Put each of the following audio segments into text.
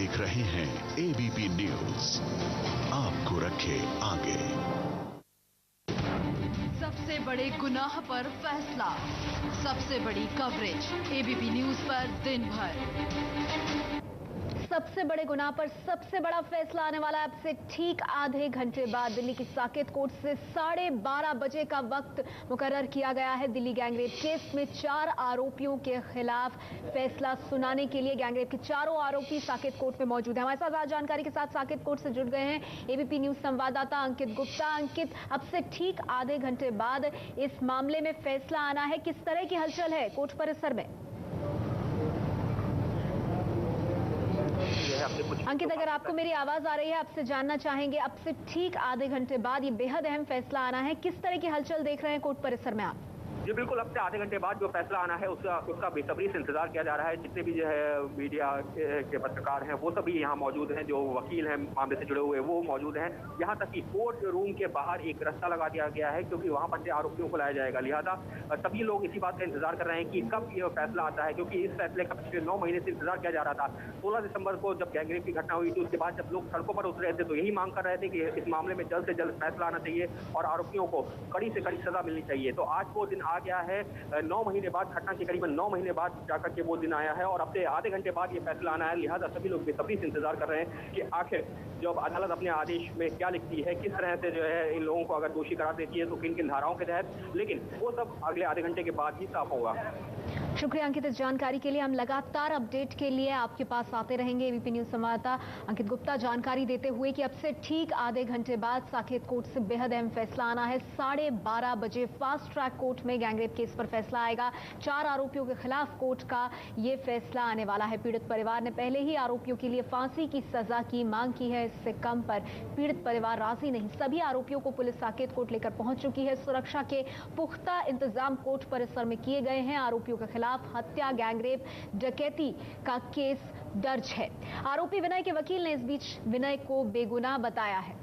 देख रहे हैं एबीपी न्यूज, आपको रखे आगे। सबसे बड़े गुनाह पर फैसला, सबसे बड़ी कवरेज एबीपी न्यूज पर दिन भर। सबसे बड़े गुनाह पर सबसे बड़ा फैसला आने वाला है अब से ठीक आधे घंटे बाद। दिल्ली की साकेत कोर्ट से 12:30 बजे का वक्त मुकर्रर किया गया है। दिल्ली गैंगरेप केस में 4 आरोपियों के खिलाफ फैसला सुनाने के लिए गैंगरेप के चारों आरोपी साकेत कोर्ट में मौजूद हैं। हमारे साथ आज जानकारी के साथ साकेत कोर्ट से जुड़ गए हैं एबीपी न्यूज संवाददाता अंकित गुप्ता। अंकित, अब से ठीक आधे घंटे बाद इस मामले में फैसला आना है, किस तरह की हलचल है कोर्ट परिसर में? अंकित, अगर आपको मेरी आवाज आ रही है, आपसे जानना चाहेंगे अब से ठीक आधे घंटे बाद ये बेहद अहम फैसला आना है, किस तरह की हलचल देख रहे हैं कोर्ट परिसर में आप? जी बिल्कुल, अब से आधे घंटे बाद जो फैसला आना है उसका बेसब्री से इंतजार किया जा रहा है। जितने भी जो है मीडिया के पत्रकार हैं वो सभी यहाँ मौजूद हैं, जो वकील हैं मामले से जुड़े हुए वो मौजूद हैं। यहाँ तक कि कोर्ट रूम के बाहर एक रास्ता लगा दिया गया है क्योंकि वहाँ पर से आरोपियों को लाया जाएगा। लिहाजा सभी लोग इसी बात का इंतजार कर रहे हैं कि कब ये फैसला आता है, क्योंकि इस फैसले का पिछले 9 महीने से इंतजार किया जा रहा था। 16 दिसंबर को जब गैंगरेप की घटना हुई थी उसके बाद जब लोग सड़कों पर उतरे थे तो यही मांग कर रहे थे कि इस मामले में जल्द से जल्द फैसला आना चाहिए और आरोपियों को कड़ी से कड़ी सजा मिलनी चाहिए। तो आज वो दिन आ गया है, 9 महीने बाद, घटना के करीबन 9 महीने बाद जाकर के वो दिन आया है और अब से आधे घंटे बाद ये फैसला आना है। लिहाजा सभी लोग बेसब्री से इंतजार कर रहे हैं कि आखिर जब अदालत अपने आदेश में क्या लिखती है, किस तरह से जो है इन लोगों को अगर दोषी करार देती है तो किन किन धाराओं के तहत, लेकिन वो सब अगले आधे घंटे के बाद ही साफ होगा। शुक्रिया अंकित इस जानकारी के लिए। हम लगातार अपडेट के लिए आपके पास आते रहेंगे। एबीपी न्यूज संवाददाता अंकित गुप्ता जानकारी देते हुए कि अब से ठीक आधे घंटे बाद साकेत कोर्ट से बेहद अहम फैसला आना है। 12:30 बजे फास्ट ट्रैक कोर्ट में गैंगरेप केस पर फैसला आएगा। 4 आरोपियों के खिलाफ कोर्ट का ये फैसला आने वाला है। पीड़ित परिवार ने पहले ही आरोपियों के लिए फांसी की सजा की मांग की है, इससे कम पर पीड़ित परिवार राजी नहीं। सभी आरोपियों को पुलिस साकेत कोर्ट लेकर पहुंच चुकी है। सुरक्षा के पुख्ता इंतजाम कोर्ट परिसर में किए गए हैं। आरोपियों के खिलाफ हत्या, गैंगरेप, डकैती का केस दर्ज है। आरोपी विनय के वकील ने इस बीच विनय को बेगुनाह बताया है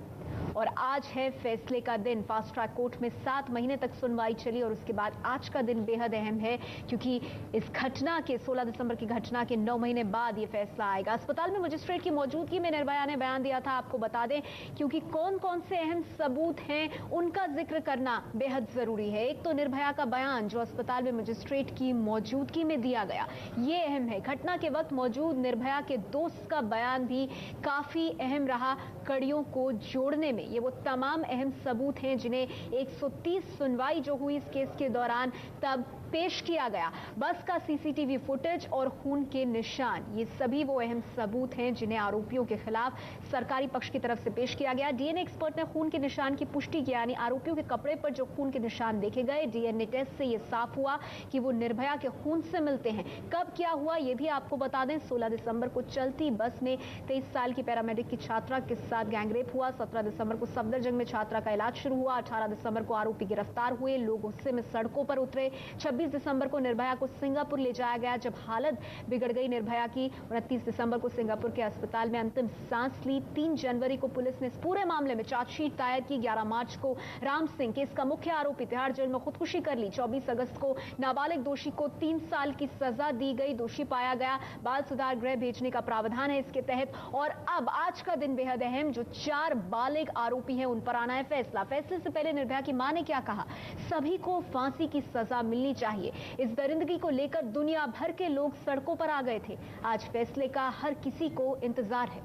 और आज है फैसले का दिन। फास्ट ट्रैक कोर्ट में 7 महीने तक सुनवाई चली और उसके बाद आज का दिन बेहद अहम है क्योंकि इस घटना के 16 दिसंबर की घटना के 9 महीने बाद यह फैसला आएगा। अस्पताल में मजिस्ट्रेट की मौजूदगी में निर्भया ने बयान दिया था, आपको बता दें, क्योंकि कौन कौन से अहम सबूत हैं उनका जिक्र करना बेहद जरूरी है। एक तो निर्भया का बयान जो अस्पताल में मजिस्ट्रेट की मौजूदगी में दिया गया, ये अहम है। घटना के वक्त मौजूद निर्भया के दोस्त का बयान भी काफी अहम रहा कड़ियों को जोड़ने में। ये वो तमाम अहम सबूत हैं जिन्हें 130 सुनवाई जो हुई इस केस के दौरान तब पेश किया गया। बस का सीसीटीवी फुटेज और खून के निशान, ये सभी वो अहम सबूत हैं जिन्हें आरोपियों के खिलाफ सरकारी पक्ष की तरफ से पेश किया गया। डीएनए एक्सपर्ट ने खून के निशान की पुष्टि की, यानी आरोपियों के कपड़े पर जो खून के निशान देखे गए, डीएनए टेस्ट से ये साफ हुआ कि वो निर्भया के खून से मिलते हैं। कब क्या हुआ ये भी आपको बता दें, 16 दिसंबर को चलती बस में 23 साल की पैरामेडिक की छात्रा के साथ गैंगरेप हुआ। 17 दिसंबर को सफदरजंग में छात्रा का इलाज शुरू हुआ। 18 दिसंबर को आरोपी गिरफ्तार हुए, लोग गुस्से में सड़कों पर उतरे। 26 दिसंबर को निर्भया को सिंगापुर ले जाया गया जब हालत बिगड़ गई निर्भया की। 29 दिसंबर को सिंगापुर के अस्पताल में अंतिम सांस ली। 3 जनवरी को पुलिस ने इस पूरे मामले में चार्जशीट दायर की। 11 मार्च को राम सिंह, केस का मुख्य आरोपी, तिहाड़ जेल में खुदकुशी कर ली। 24 अगस्त को नाबालिग दोषी को 3 साल की सजा दी गई, दोषी पाया गया। बाल सुधार गृह भेजने का प्रावधान है इसके तहत। और अब आज का दिन बेहद अहम, जो 4 बालिग आरोपी हैं उन पर आना है फैसला। फैसले से पहले निर्भया की मां ने क्या कहा, सभी को फांसी की सजा मिलनी चाहिए। इस दरिंदगी को लेकर दुनिया भर के लोग सड़कों पर आ गए थे। आज फैसले का हर किसी को इंतजार है।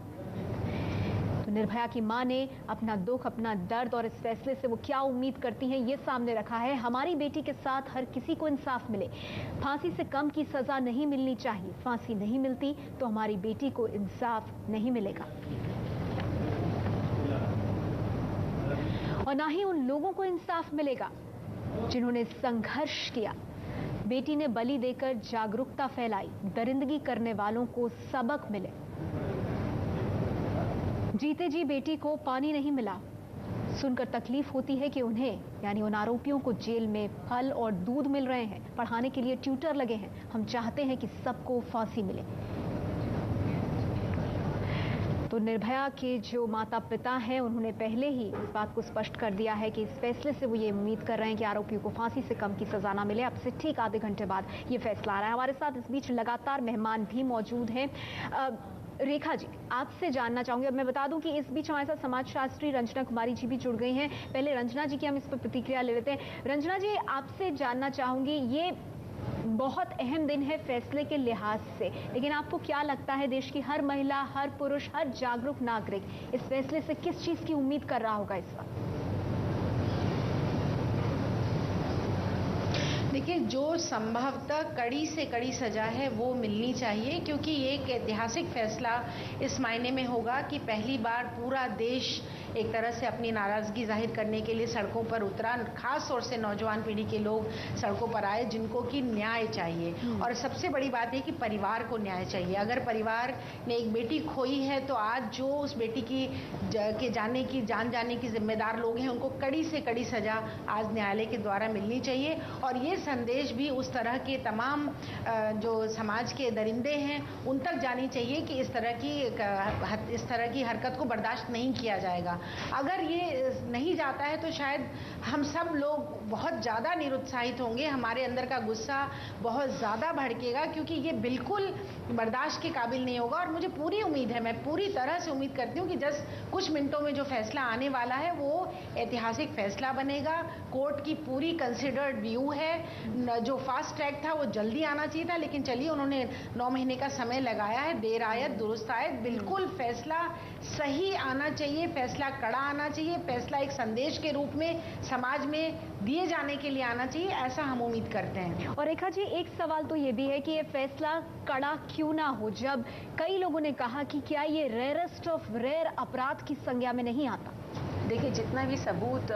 तो निर्भया की मां ने अपना दुख, अपना दर्द और इस फैसले से वो क्या उम्मीद करती हैं ये सामने रखा है। हमारी बेटी के साथ हर किसी को इंसाफ मिले, फांसी से कम की सजा नहीं मिलनी चाहिए। फांसी नहीं मिलती तो हमारी बेटी को इंसाफ नहीं मिलेगा और ना ही उन लोगों को इंसाफ मिलेगा जिन्होंने संघर्ष किया। बेटी ने बलि देकर जागरूकता फैलाई, दरिंदगी करने वालों को सबक मिले। जीते जी बेटी को पानी नहीं मिला, सुनकर तकलीफ होती है कि उन्हें, यानी उन आरोपियों को, जेल में फल और दूध मिल रहे हैं, पढ़ाने के लिए ट्यूटर लगे हैं। हम चाहते हैं कि सबको फांसी मिले। तो निर्भया के जो माता पिता हैं उन्होंने पहले ही इस बात को स्पष्ट कर दिया है कि इस फैसले से वो ये उम्मीद कर रहे हैं कि आरोपियों को फांसी से कम की सजा ना मिले। अब से ठीक आधे घंटे बाद ये फैसला आ रहा है। हमारे साथ इस बीच लगातार मेहमान भी मौजूद हैं। रेखा जी, आपसे जानना चाहूंगी, अब मैं बता दूं कि इस बीच हमारे साथ समाजशास्त्री रंजना कुमारी जी भी जुड़ गई हैं। पहले रंजना जी की हम इस पर प्रतिक्रिया ले लेते हैं। रंजना जी, आपसे जानना चाहूंगी, ये बहुत अहम दिन है फैसले के लिहाज से, लेकिन आपको क्या लगता है देश की हर महिला, हर पुरुष, हर जागरूक नागरिक इस फैसले से किस चीज की उम्मीद कर रहा होगा इस वक्त? देखिए, जो संभवतः कड़ी से कड़ी सजा है वो मिलनी चाहिए, क्योंकि ये एक ऐतिहासिक फैसला इस मायने में होगा कि पहली बार पूरा देश एक तरह से अपनी नाराजगी जाहिर करने के लिए सड़कों पर उतरा। खास तौर से नौजवान पीढ़ी के लोग सड़कों पर आए, जिनको कि न्याय चाहिए। और सबसे बड़ी बात है कि परिवार को न्याय चाहिए। अगर परिवार ने एक बेटी खोई है तो आज जो उस बेटी की जान जाने की जिम्मेदार लोग हैं, उनको कड़ी से कड़ी सजा आज न्यायालय के द्वारा मिलनी चाहिए। और ये संदेश भी उस तरह के तमाम जो समाज के दरिंदे हैं उन तक जानी चाहिए कि इस तरह की हरकत को बर्दाश्त नहीं किया जाएगा। अगर ये नहीं जाता है तो शायद हम सब लोग बहुत ज़्यादा निरुत्साहित होंगे, हमारे अंदर का गुस्सा बहुत ज़्यादा भड़केगा, क्योंकि ये बिल्कुल बर्दाश्त के काबिल नहीं होगा। और मुझे पूरी उम्मीद है, मैं पूरी तरह से उम्मीद करती हूँ कि जस्ट कुछ मिनटों में जो फैसला आने वाला है वो ऐतिहासिक फैसला बनेगा। कोर्ट की पूरी कंसिडर्ड व्यू है। जो फास्ट ट्रैक था वो जल्दी आना चाहिए था, लेकिन चलिए उन्होंने 9 महीने का समय लगाया है। देर आयत दुरुस्त आयत, बिल्कुल फैसला सही आना चाहिए, फैसला कड़ा आना चाहिए, फैसला एक संदेश के रूप में समाज में दिए जाने के लिए आना चाहिए, ऐसा हम उम्मीद करते हैं। और रेखा जी, एक सवाल तो ये भी है कि ये फैसला कड़ा क्यों ना हो, जब कई लोगों ने कहा कि क्या ये रेयरेस्ट ऑफ रेयर अपराध की संज्ञा में नहीं आता? देखिए, जितना भी सबूत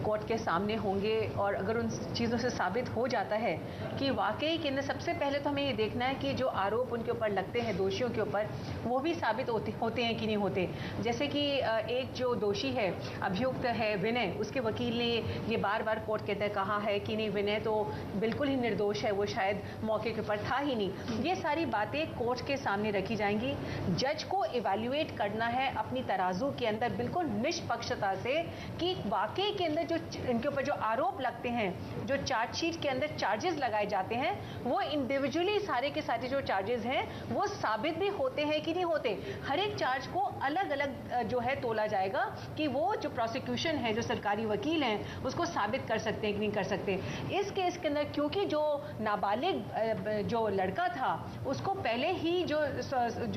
कोर्ट के सामने होंगे और अगर उन चीज़ों से साबित हो जाता है कि वाकई के अंदर, सबसे पहले तो हमें ये देखना है कि जो आरोप उनके ऊपर लगते हैं दोषियों के ऊपर, वो भी साबित होते हैं कि नहीं होते। जैसे कि एक जो दोषी है, अभियुक्त है विनय, उसके वकील ने ये बार बार कोर्ट के तहत कहा है कि नहीं, विनय तो बिल्कुल ही निर्दोष है, वो शायद मौके के ऊपर था ही नहीं। ये सारी बातें कोर्ट के सामने रखी जाएंगी। जज को इवैल्यूएट करना है अपनी तराजू के अंदर बिल्कुल निष्पक्षता से कि वाकई के अंदर जो इनके ऊपर जो आरोप लगते हैं, जो चार्जशीट के अंदर चार्जेस लगाए जाते हैं, वो इंडिविजुअली सारे के सारे जो चार्जेस हैं वो साबित भी होते हैं कि नहीं होते। हर एक चार्ज को अलग अलग जो है तोला जाएगा कि वो जो प्रोसिक्यूशन है, जो सरकारी वकील हैं, उसको साबित कर सकते हैं कि नहीं कर सकते। इस केस के अंदर क्योंकि जो नाबालिग जो लड़का था उसको पहले ही जो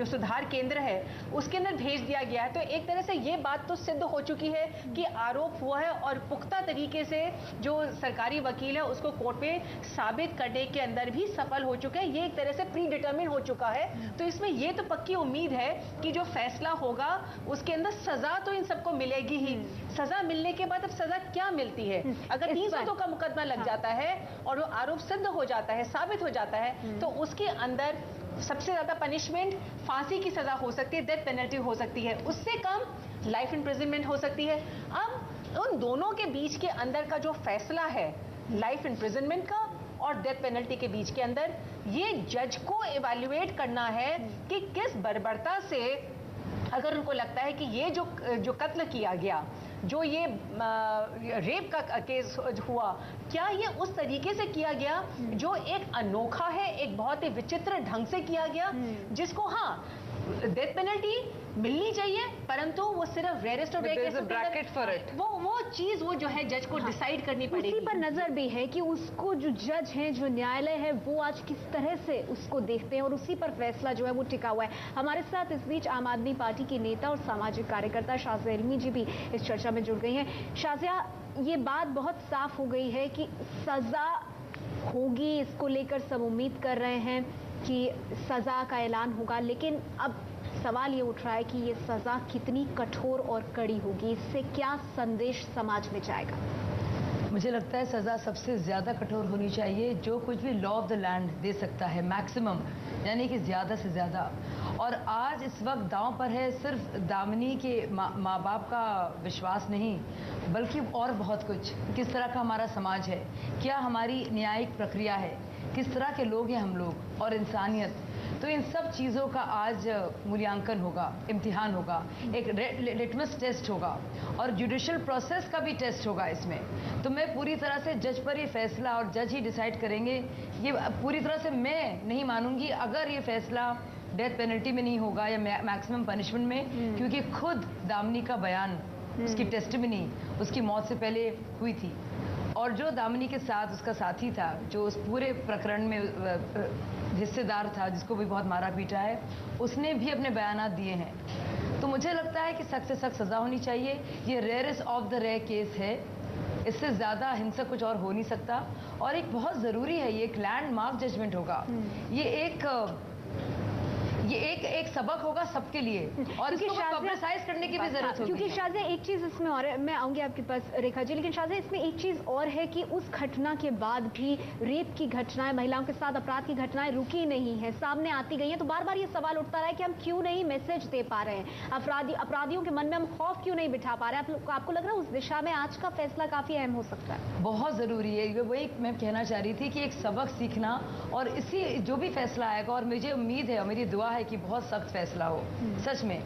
सुधार केंद्र है उसके अंदर भेज दिया गया है, तो एक तरह से ये बात तो सिद्ध हो चुकी है कि आरोप हुआ है और पुख्ता तरीके से जो सरकारी वकील है उसको कोर्ट में साबित करने के अंदर भी सफल हो चुके हैं। ये एक तरह से प्री डिटरमिन हो चुका है। तो इसमें ये तो पक्की उम्मीद है कि जो फैसला होगा उसके अंदर सजा तो इन सबको मिलेगी ही। सजा मिलने के बाद अब सजा क्या मिलती है? अगर 302 का मुकदमा लग जाता है और वो आरोप सिद्ध हो जाता है, साबित हो जाता है, तो उसके अंदर सबसे ज्यादा पनिशमेंट फांसी की सजा हो सकती है, डेथ पेनल्टी हो सकती है, उससे कम लाइफ इंप्रिजनमेंट हो सकती है। अब उन दोनों के बीच के अंदर का जो फैसला है लाइफ इंप्रिजनमेंट का और डेथ पेनल्टी के बीच के अंदर, ये जज को इवैल्यूएट करना है कि किस बर्बरता से, अगर उनको लगता है कि ये जो कत्ल किया गया, जो ये रेप का केस हुआ, क्या ये उस तरीके से किया गया जो एक अनोखा है, एक बहुत ही विचित्र ढंग से किया गया, जिसको हाँ डेथ पेनल्टी मिलनी चाहिए, परंतु वो सिर्फ rarest of bracket for it, वो चीज वो जो है जज को डिसाइड करनी पड़ेगी। उसी पर नजर भी है कि उसको जो जज हैं, जो न्यायालय है, वो आज किस तरह से उसको देखते हैं और उसी पर फैसला जो है वो टिका हुआ है। हमारे साथ इस बीच आम आदमी पार्टी की नेता और सामाजिक कार्यकर्ता शाज़िया इल्मी जी भी इस चर्चा में जुड़ गई हैं। शाज़िया, ये बात बहुत साफ हो गई है कि सजा होगी, इसको लेकर सब उम्मीद कर रहे हैं कि सजा का ऐलान होगा, लेकिन अब सवाल ये उठ रहा है कि ये सजा कितनी कठोर और कड़ी होगी, इससे क्या संदेश समाज में जाएगा? मुझे लगता है सज़ा सबसे ज़्यादा कठोर होनी चाहिए, जो कुछ भी लॉ ऑफ द लैंड दे सकता है, मैक्सिमम, यानी कि ज़्यादा से ज़्यादा। और आज इस वक्त दांव पर है सिर्फ दामिनी के माँ बाप का विश्वास नहीं, बल्कि और बहुत कुछ। किस तरह का हमारा समाज है, क्या हमारी न्यायिक प्रक्रिया है, किस तरह के लोग हैं हम लोग, और इंसानियत। तो इन सब चीज़ों का आज मूल्यांकन होगा, इम्तिहान होगा, एक लिटमस टेस्ट होगा और जुडिशियल प्रोसेस का भी टेस्ट होगा इसमें। तो मैं पूरी तरह से जज पर ये फैसला, और जज ही डिसाइड करेंगे, ये पूरी तरह से मैं नहीं मानूंगी अगर ये फैसला डेथ पेनल्टी में नहीं होगा या मैक्सिमम पनिशमेंट में, क्योंकि खुद दामिनी का बयान, उसकी टेस्टिमनी उसकी मौत से पहले हुई थी, और जो दामिनी के साथ उसका साथी था, जो उस पूरे प्रकरण में हिस्सेदार था, जिसको भी बहुत मारा पीटा है, उसने भी अपने बयानात दिए हैं। तो मुझे लगता है कि सख्त से सख्त सजा होनी चाहिए। ये rarest of the rare case है, इससे ज़्यादा हिंसक कुछ और हो नहीं सकता। और एक बहुत ज़रूरी है, ये एक लैंडमार्क जजमेंट होगा, ये एक सबक होगा सबके लिए, और इसको पब्लिसाइज करने की भी जरूरत होगी। क्योंकि शाज़िया एक चीज इसमें और है, मैं आऊंगी आपके पास रेखा जी, लेकिन शाज़िया इसमें एक चीज और है कि उस घटना के बाद भी रेप की घटनाएं, महिलाओं के साथ अपराध की घटनाएं रुकी नहीं है, सामने आती गई हैं। तो बार बार ये सवाल उठता रहा है कि हम क्यों नहीं मैसेज दे पा रहे हैं, अपराधियों के मन में हम खौफ क्यों नहीं बिठा पा रहे हैं। आपको लग रहा है उस दिशा में आज का फैसला काफी अहम हो सकता है? बहुत जरूरी है, वही मैं कहना चाह रही थी कि एक सबक सीखना, और इसी जो भी फैसला आएगा, और मुझे उम्मीद है और मेरी दुआ है कि बहुत सख्त फैसला हो सच में,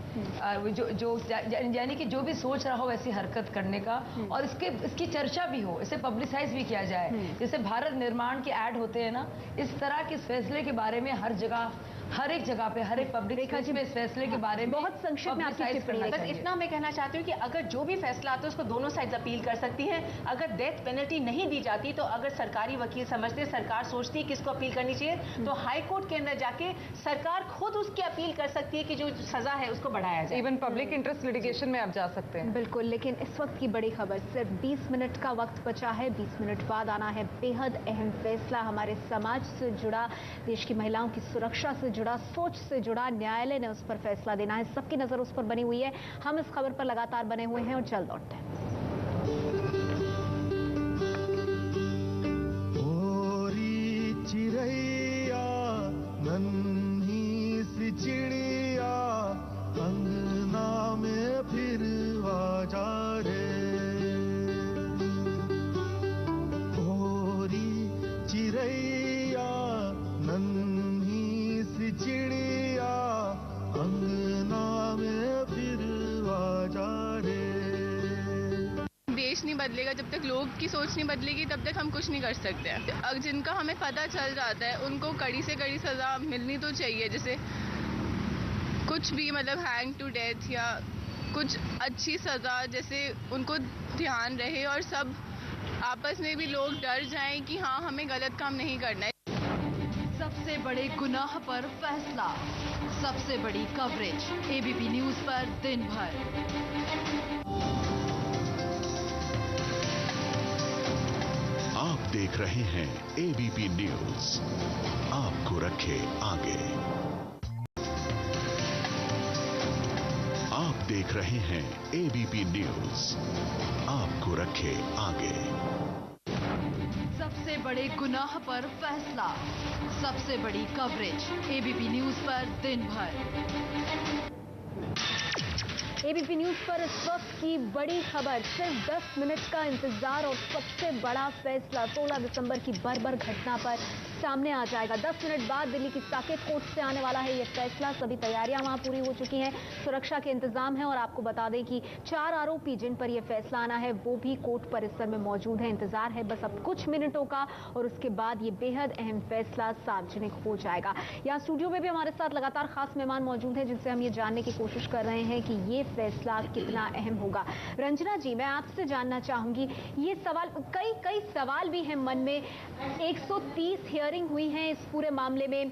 यानी कि जो भी सोच रहा हो ऐसी हरकत करने का, और इसकी चर्चा भी हो, इसे पब्लिसाइज भी किया जाए। जैसे भारत निर्माण के ऐड होते हैं ना, इस तरह के फैसले के बारे में हर जगह, हर एक जगह पे, हर एक पब्लिक स्पेस में इस फैसले के बारे में बहुत संक्षिप्त में आपकी टिप्पणी। बस इतना मैं कहना चाहती हूँ कि अगर जो भी फैसला आता है उसको दोनों साइड अपील कर सकती हैं। अगर डेथ पेनल्टी नहीं दी जाती, तो अगर सरकारी वकील समझते, सरकार सोचती है किसको अपील करनी चाहिए, तो हाई कोर्ट के अंदर जाके सरकार खुद उसकी अपील कर सकती है कि जो सजा है उसको बढ़ाया जाए। इवन पब्लिक इंटरेस्ट लिटिगेशन में आप जा सकते हैं। बिल्कुल, लेकिन इस वक्त की बड़ी खबर, सिर्फ 20 मिनट का वक्त बचा है। 20 मिनट बाद आना है बेहद अहम फैसला, हमारे समाज से जुड़ा, देश की महिलाओं की सुरक्षा से जुड़ा, सोच से जुड़ा। न्यायालय ने उस पर फैसला देना है, सबकी नजर उस पर बनी हुई है। हम इस खबर पर लगातार बने हुए हैं और जल्द लौटते हैं। चिड़ैया नन्ही सी चिड़िया अंगना में फिर आजा रे, भोरी चिड़ैया नन्ही सी चिड़िया अंगना में फिर आजा रे। देश नहीं बदलेगा जब तक लोग की सोच नहीं बदलेगी, तब तक हम कुछ नहीं कर सकते हैं। अब जिनका हमें पता चल जाता है उनको कड़ी से कड़ी सजा मिलनी तो चाहिए, जैसे कुछ भी, मतलब हैंग टू डेथ या कुछ अच्छी सजा, जैसे उनको ध्यान रहे और सब आपस में भी लोग डर जाएं कि हाँ हमें गलत काम नहीं करना है। सबसे बड़े गुनाह पर फैसला, सबसे बड़ी कवरेज एबीपी न्यूज पर दिन भर। आप देख रहे हैं एबीपी न्यूज, आपको रखे आगे। आप देख रहे हैं एबीपी न्यूज, आपको रखे आगे। सबसे बड़े गुनाह पर फैसला, सबसे बड़ी कवरेज एबीपी न्यूज पर दिन भर। एबीपी न्यूज पर इस वक्त की बड़ी खबर, सिर्फ 10 मिनट का इंतजार और सबसे बड़ा फैसला 16 दिसंबर की बर्बर घटना पर सामने आ जाएगा। 10 मिनट बाद दिल्ली की साकेत कोर्ट से आने वाला है यह फैसला। सभी तैयारियां वहां पूरी हो चुकी हैं, सुरक्षा के इंतजाम है, और आपको बता दें कि 4 आरोपी जिन पर यह फैसला आना है वो भी कोर्ट परिसर में मौजूद है। इंतजार है बस अब कुछ मिनटों का, और उसके बाद ये बेहद अहम फैसला सार्वजनिक हो जाएगा। यहाँ स्टूडियो में भी हमारे साथ लगातार खास मेहमान मौजूद हैं, जिनसे हम ये जानने की कोशिश कर रहे हैं कि ये फैसला कितना अहम होगा। रंजना जी, मैं आपसे जानना चाहूंगी, ये सवाल, कई सवाल भी हैं मन में। 130 हियरिंग हुई हैं इस पूरे मामले में,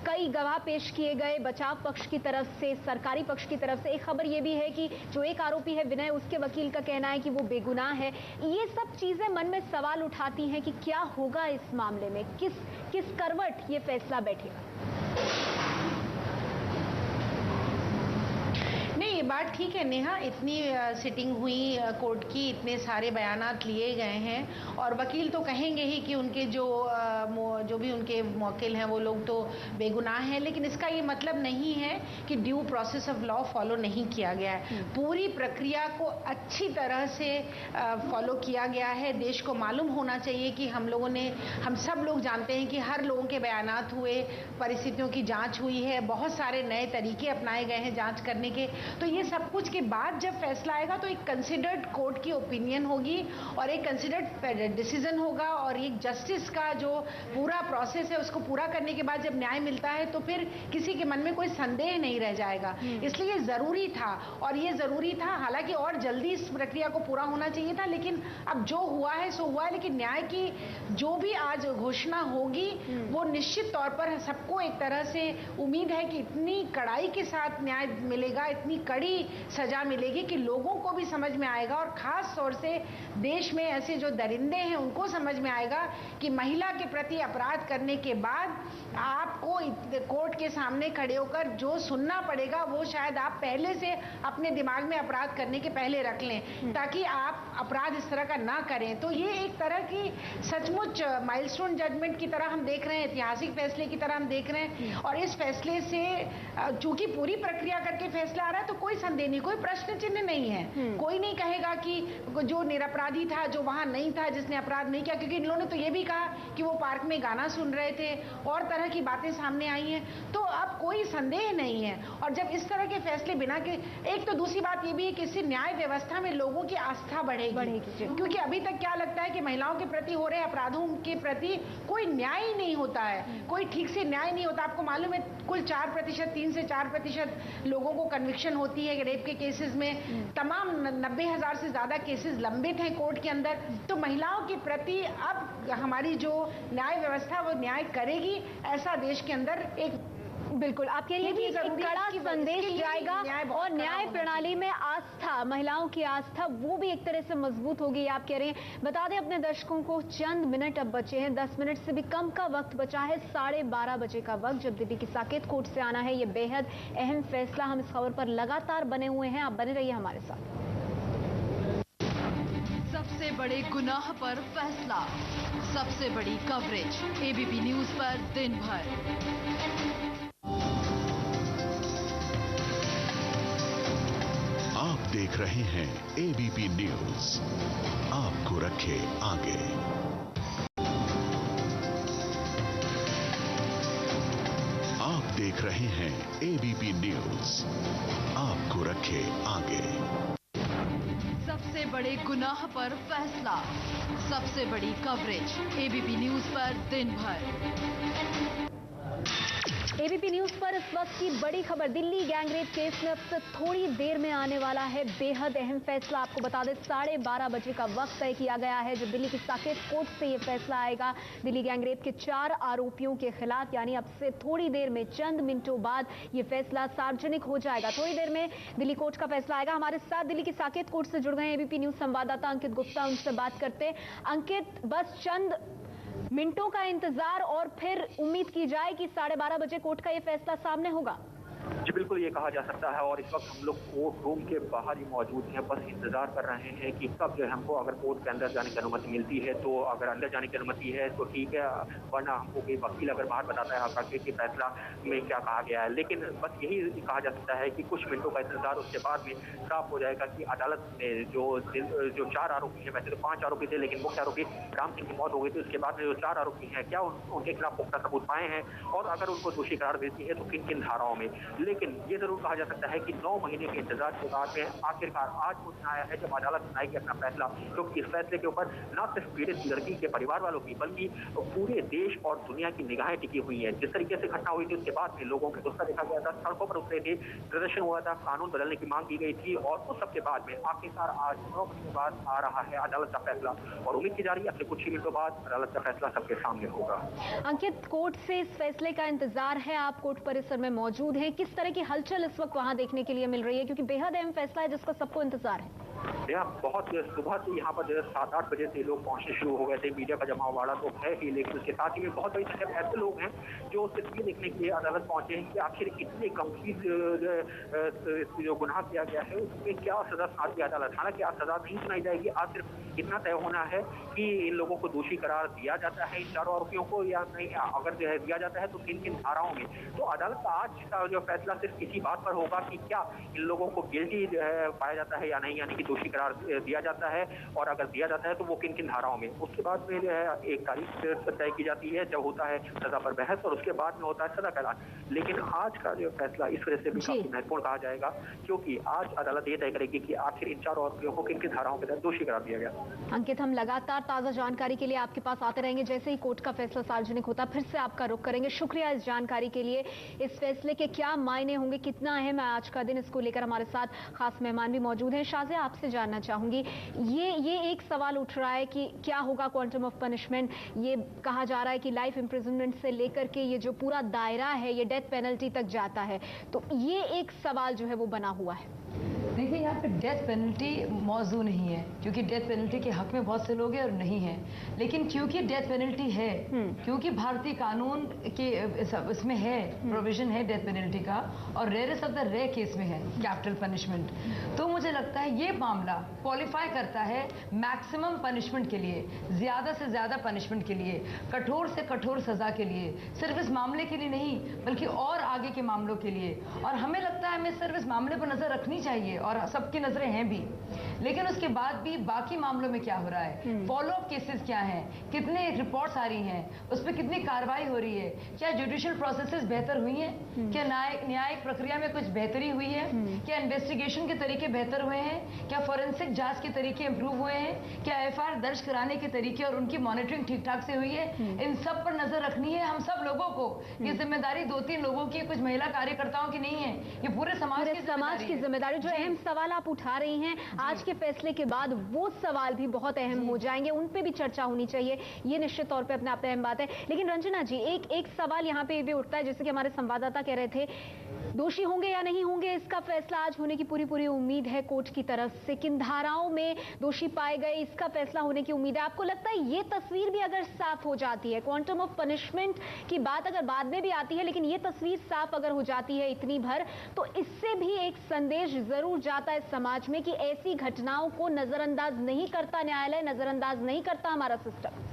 कई गवाह पेश किए गए, बचाव पक्ष की तरफ से, सरकारी पक्ष की तरफ से। एक खबर ये भी है कि जो एक आरोपी है विनय, उसके वकील का कहना है कि वो बेगुनाह है। ये सब चीजें मन में सवाल उठाती हैं कि क्या होगा इस मामले में, किस करवट ये फैसला बैठेगा। नहीं, ये बात ठीक है नेहा, इतनी सिटिंग हुई कोर्ट की, इतने सारे बयानात लिए गए हैं, और वकील तो कहेंगे ही कि उनके जो भी उनके मौकिल हैं वो लोग तो बेगुनाह हैं, लेकिन इसका ये मतलब नहीं है कि due process of law follow नहीं किया गया है। पूरी प्रक्रिया को अच्छी तरह से फॉलो किया गया है। देश को मालूम होना चाहिए कि हम सब लोग जानते हैं कि हर लोगों के बयानात हुए, परिस्थितियों की जांच हुई है, बहुत सारे नए तरीके अपनाए गए हैं जांच करने के। तो ये सब कुछ के बाद जब फैसला आएगा तो एक कंसिडर्ड कोर्ट की ओपिनियन होगी और एक कंसिडर्ड डिसीजन होगा और एक जस्टिस का जो पूरा प्रोसेस है उसको पूरा करने के बाद जब न्याय मिलता है तो फिर किसी के मन में कोई संदेह नहीं रह जाएगा। इसलिए जरूरी था और ये जरूरी था, हालांकि और जल्दी इस प्रक्रिया को पूरा होना चाहिए था, लेकिन अब जो हुआ है सो हुआ है। लेकिन न्याय की जो भी आज घोषणा होगी वो निश्चित तौर पर सबको एक तरह से उम्मीद है कि इतनी कड़ाई के साथ न्याय मिलेगा, इतनी कड़ी सजा मिलेगी कि लोगों को भी समझ में आएगा और खास तौर से देश में ऐसे जो दरिंदे हैं उनको समझ में आएगा कि महिला के प्रति अपराध करने के बाद आपको कोर्ट के सामने खड़े होकर जो सुनना पड़ेगा वो शायद आप पहले से अपने दिमाग में अपराध करने के पहले रख लें ताकि आप अपराध इस तरह का ना करें। तो ये एक तरह की सचमुच माइलस्टोन जजमेंट की तरह हम देख रहे हैं, ऐतिहासिक फैसले की तरह हम देख रहे हैं। और इस फैसले से चूंकि पूरी प्रक्रिया करके फैसला आ रहा है तो कोई संदेह नहीं, कोई प्रश्न चिन्ह नहीं है। कोई नहीं कहेगा कि जो निरपराधी था, जो वहां नहीं था, जिसने अपराध नहीं किया, क्योंकि इन लोगों ने तो ये भी कहा कि वो पार्क में गाना सुन रहे थे और तरह की बातें सामने आई हैं। तो अब कोई संदेह नहीं है। और जब इस तरह के फैसले बिना के, एक तो दूसरी बात ये भी है कि इससे न्याय व्यवस्था में लोगों की आस्था बढ़ेगी। क्योंकि अभी तक क्या लगता है कि महिलाओं के प्रति हो रहे अपराधों के प्रति कोई न्याय ही नहीं होता है, कोई ठीक से न्याय नहीं होता। आपको मालूम है कुल 4%, 3 से 4% लोगों को कन्विक्शन होती है रेप के केसेस में। तमाम 90,000 से ज्यादा केसेस लंबित हैं कोर्ट के अंदर। तो महिलाओं के प्रति अब हमारी जो न्याय व्यवस्था वो न्याय करेगी, ऐसा देश के अंदर एक बिल्कुल आप कह रही हैं कि एक कड़ा संदेश जाएगा और न्याय प्रणाली में आस्था, महिलाओं की आस्था वो भी एक तरह से मजबूत होगी, आप कह रहे हैं। बता दें अपने दर्शकों को चंद मिनट अब बचे हैं, 10 मिनट से भी कम का वक्त बचा है, 12:30 बजे का वक्त जब दिल्ली की साकेत कोर्ट से आना है ये बेहद अहम फैसला। हम इस खबर पर लगातार बने हुए हैं, आप बने रहिए हमारे साथ। सबसे बड़े गुनाह पर फैसला, सबसे बड़ी कवरेज एबीपी न्यूज पर दिन भर। आप देख रहे हैं एबीपी न्यूज, आपको रखे आगे। आप देख रहे हैं एबीपी न्यूज, आपको रखे आगे। सबसे बड़े गुनाह पर फैसला, सबसे बड़ी कवरेज एबीपी न्यूज पर दिन भर। एबीपी न्यूज पर इस वक्त की बड़ी खबर, दिल्ली गैंगरेप केस में अब से थोड़ी देर में आने वाला है बेहद अहम फैसला। आपको बता दें 12:30 बजे का वक्त तय किया गया है जब दिल्ली की साकेत कोर्ट से ये फैसला आएगा दिल्ली गैंगरेप के 4 आरोपियों के खिलाफ। यानी अब से थोड़ी देर में, चंद मिनटों बाद ये फैसला सार्वजनिक हो जाएगा। थोड़ी देर में दिल्ली कोर्ट का फैसला आएगा। हमारे साथ दिल्ली की साकेत कोर्ट से जुड़ गए एबीपी न्यूज संवाददाता अंकित गुप्ता, उनसे बात करते। अंकित, बस चंद मिनटों का इंतजार और फिर उम्मीद की जाए कि 12:30 बजे कोर्ट का यह फैसला सामने होगा। जी बिल्कुल, ये कहा जा सकता है। और इस वक्त हम लोग कोर्ट रूम के बाहर ही मौजूद हैं, बस इंतजार कर रहे हैं कि कब जो है हमको अगर कोर्ट के अंदर जाने की अनुमति मिलती है तो अगर अंदर जाने की अनुमति है तो ठीक है, वरना हमको कोई वकील अगर बाहर बताता है आपका कि फैसला में क्या कहा गया है। लेकिन बस यही कहा जा सकता है कि कुछ मिनटों का इंतजार, उसके बाद में साफ हो जाएगा कि अदालत में जो 4 आरोपी हैं, वैसे तो 5 आरोपी थे लेकिन मुख्य आरोपी राम सिंह की मौत हो गई थी, उसके बाद में जो 4 आरोपी हैं क्या उनके खिलाफ पुख्ता सबूत पाए हैं और अगर उनको दोषी करार देती है तो किन किन धाराओं में। लेकिन ये जरूर कहा जा सकता है कि 9 महीने के इंतजार के बाद में आखिरकार आज वो दिन आया है जब अदालत सुनाएगी अपना फैसला। तो इस फैसले के ऊपर न सिर्फ पीड़ित लड़की के परिवार वालों की बल्कि पूरे देश और दुनिया की निगाहें टिकी हुई हैं। जिस तरीके से घटना हुई थी उसके बाद में लोगों के गुस्सा देखा गया था, सड़कों पर उतरे थे, प्रदर्शन हुआ था, कानून बदलने की मांग की गई थी और उस सबके बाद में आखिरकार आज 9 महीने बाद आ रहा है अदालत का फैसला और उम्मीद की जा रही है अगले कुछ ही मिनटों बाद अदालत का फैसला सबके सामने होगा। अंकित, कोर्ट से इस फैसले का इंतजार है, आप कोर्ट परिसर में मौजूद हैं, किस तरह की हलचल इस वक्त वहां देखने के लिए मिल रही है, क्योंकि बेहद अहम फैसला है जिसका सबको इंतजार है? बहुत सुबह से यहाँ पर 7-8 बजे से लोग पहुंचने शुरू हो गए थे। मीडिया का जमावड़ा तो है ही, लेकिन उसके साथ ही में बहुत बड़ी संख्या में ऐसे लोग हैं जो सिर्फ ये देखने के लिए अदालत पहुंचे हैं कि आखिर इतने गंभीर जो गुनाह किया गया है उसमें क्या सजा सुनाती है अदालत। हालांकि आज सजा नहीं सुनाई जाएगी, आज सिर्फ इतना तय होना है कि इन लोगों को दोषी करार दिया जाता है, इन चारों आरोपियों को, या नहीं। अगर जो है दिया जाता है तो किन किन धाराओं में। तो अदालत का आज का जो फैसला सिर्फ इसी बात पर होगा कि क्या इन लोगों को गिल्टी जो है पाया जाता है या नहीं, यानी कि दोषी करार दिया जाता है, और अगर दिया जाता है तो वो किन किन धाराओं में। उसके बाद में जो है एक तारीख तय की जाती है जब होता है सजा पर बहस, और उसके बाद में होता है सजा का ऐलान। लेकिन आज का जो फैसला इस वजह से भी काफी महत्वपूर्ण कहा जाएगा, क्योंकि आज अदालत ये तय करेगी कि आखिर इन चारों आरोपियों को किन किन धाराओं के तहत दोषी करार दिया गया। अंकित, हम लगातार ताजा जानकारी के लिए आपके पास आते रहेंगे। जैसे ही कोर्ट का फैसला सार्वजनिक होता फिर से आपका रुख करेंगे। शुक्रिया इस जानकारी के लिए। इस फैसले के क्या मायने होंगे, कितना अहम है आज का दिन, इसको लेकर हमारे साथ खास मेहमान भी मौजूद हैं। शाज़िया, आपसे जानना चाहूंगी, ये एक सवाल उठ रहा है कि क्या होगा क्वांटम ऑफ पनिशमेंट। ये कहा जा रहा है कि लाइफ इम्प्रिजनमेंट से लेकर के ये जो पूरा दायरा है ये डेथ पेनल्टी तक जाता है, तो ये एक सवाल जो है वो बना हुआ है। देखिए, यहाँ पे डेथ पेनल्टी मौजूद नहीं है, क्योंकि डेथ पेनल्टी के हक में बहुत से लोग हैं और नहीं हैं। लेकिन क्योंकि डेथ पेनल्टी है, क्योंकि भारतीय कानून के इसमें है प्रोविजन है डेथ पेनल्टी का, और rarest of the rare case में है कैपिटल पनिशमेंट, तो मुझे लगता है ये मामला क्वालिफाई करता है मैक्सिमम पनिशमेंट के लिए, ज्यादा से ज्यादा पनिशमेंट के लिए, कठोर से कठोर सजा के लिए, सिर्फ इस मामले के लिए नहीं बल्कि और आगे के मामलों के लिए। और हमें लगता है हमें सिर्फ इस मामले पर नजर रखनी चाहिए, और सबकी नजरें हैं भी, लेकिन उसके बाद भी बाकी मामलों में क्या हो रहा है, फॉलो अप केसेस क्या हैं, कितने रिपोर्ट्स आ रही हैं, उस पर कितनी कार्रवाई हो रही है, क्या जुडिशियल प्रोसेसेस बेहतर हुई हैं, क्या न्यायिक प्रक्रिया में कुछ बेहतरी हुई है, क्या इन्वेस्टिगेशन के तरीके बेहतर हुए हैं, क्या फोरेंसिक जांच के तरीके इंप्रूव हुए हैं, क्या एफआईआर दर्ज कराने के तरीके और उनकी मॉनिटरिंग ठीक ठाक से हुई है। इन सब पर नजर रखनी है हम सब लोगों को। ये जिम्मेदारी 2-3 लोगों की, कुछ महिला कार्यकर्ताओं की नहीं है, ये पूरे समाज की जिम्मेदारी। जो अहम सवाल आप उठा रही हैं आज के फैसले के बाद, वो सवाल भी बहुत अहम हो जाएंगे, उन पे भी चर्चा होनी चाहिए, ये निश्चित तौर पे अपने आप में अहम बात है। लेकिन रंजना जी, एक सवाल यहाँ पे भी उठता है, जैसे कि हमारे संवाददाता कह रहे थे, दोषी होंगे या नहीं होंगे इसका फैसला आज होने की पूरी उम्मीद है कोर्ट की तरफ से। किन धाराओं में दोषी पाए गए इसका फैसला होने की उम्मीद है। आपको लगता है ये तस्वीर भी अगर साफ हो जाती है, क्वांटम ऑफ पनिशमेंट की बात अगर बाद में भी आती है, लेकिन ये तस्वीर साफ अगर हो जाती है इतनी भर, तो इससे भी एक संदेश जरूर जाता है समाज में कि ऐसी घटनाओं को नजरअंदाज नहीं करता न्यायालय, नजरअंदाज नहीं करता हमारा सिस्टम।